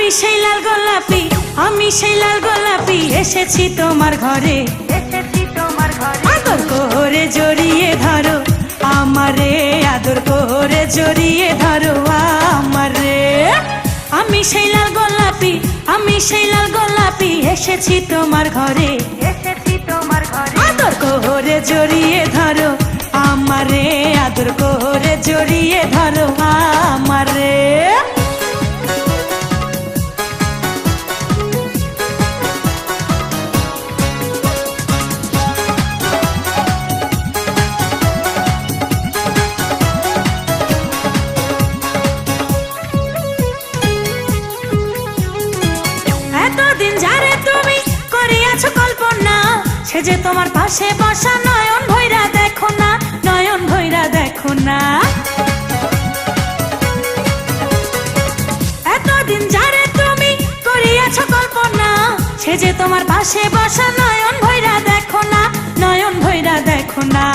আমি সেই লাল গোলাপি, আমি সেই লাল গোলাপি, এসেছি তোমার ঘরে, এসেছি তোমার ঘরে। আদর করে জড়িয়ে ধরো আমারে, আদর করে জড়িয়ে ধরো আমারে। আমি সেই লাল গোলাপি, আমি সেই লাল গোলাপি, এসেছি তোমার ঘরে, এসেছি তোমার ঘরে। আদর করে জড়িয়ে ধরো আমারে, আদর করে জড়িয়ে ধরো আমারে। এতদিন যারে তুমি করিয়াছো কল্পনা, সে যে তোমার পাশে বসা, নয়ন ভৈরা দেখো না, নয়ন ভৈরা দেখো না। এতদিন যারে তুমি করিয়াছো কল্পনা, সে যে তোমার পাশে বসা, নয়ন ভৈরা দেখো না, নয়ন ভৈরা দেখো না।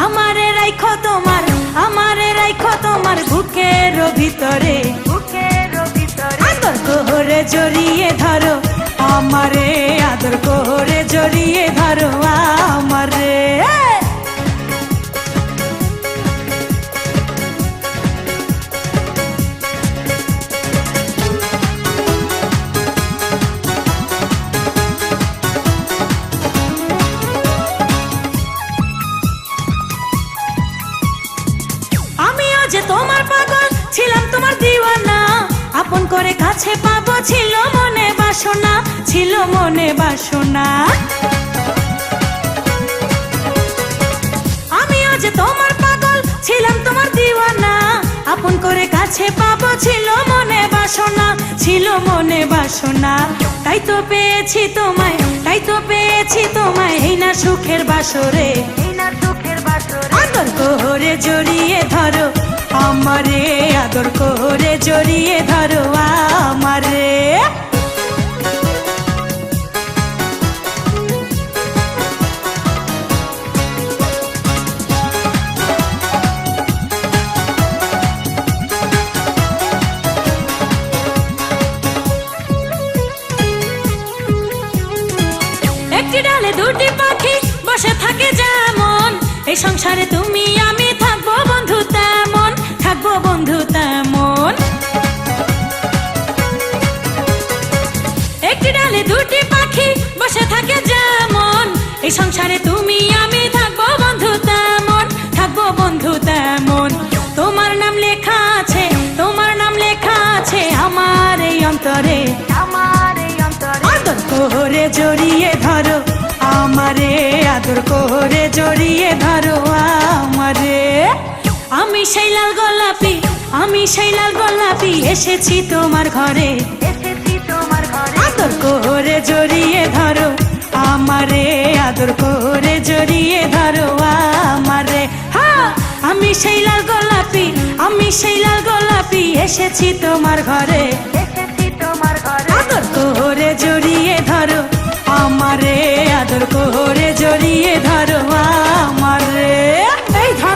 আমারে রাইখো তোমার, আমারে রাইখো তোমার বুকের ভিতরে, বুকের ভিতরে। আদর করে জড়িয়ে ধরো আমারে, আদর করে জড়িয়ে ধরো আমারে। আমিও যে তোমার পাগল ছিলাম, তোমার দিওয়ানা, আপন করে কাছে পাবো ছিল মনে বাসনা, ছিল মনে বাসনা। আমিও যে তোমার পাগল ছিলাম, তোমার দিওয়ানা, আপন করে কাছে পাবো ছিল মনে বাসনা, ছিল মনে বাসনা। তাই তো পেয়েছি তোমায়, তাই তো পেয়েছি তোমায়, এই না সুখের বাসরে, এই না সুখের বাসরে। আদর করে জড়িয়ে ধরো আমারে, আদর করে জড়িয়ে ধরো আমারে। একটি ডালে দুটি পাখি বসে থাকে যেমন, এই সংসারে তুমি আমি থাকবো বন্ধু তেমন, থাকবো বন্ধু তেমন। একটি ডালে দুটি পাখি বসে থাকে যেমন, এই সংসারে তুমি আমি থাকবো বন্ধু তেমন, থাকবো বন্ধু তেমন। তোমার নাম লেখা আছে, তোমার নাম লেখা আছে আমার এই অন্তরে, আমার এই অন্তরে। আদর করে জড়িয়ে ধরো আমারে, আদর করে জড়িয়ে ধরো আমারে। আমি সেই লাল গোলাপি, আমি সেই লাল গোলাপি, এসেছি তোমার ঘরে, এসেছি তোমার ঘরে। আদর করে জড়িয়ে ধরো আমারে, আদর করে জড়িয়ে ধরো আমারে। হ্যাঁ, আমি সেই লাল গোলাপি, আমি সেই লাল গোলাপি, এসেছি তোমার ঘরে, এসেছি তোমার ঘরে। আদর করে জড়িয়ে ধরো আমারে, আদর করে জড়িয়ে ধরো আমারে।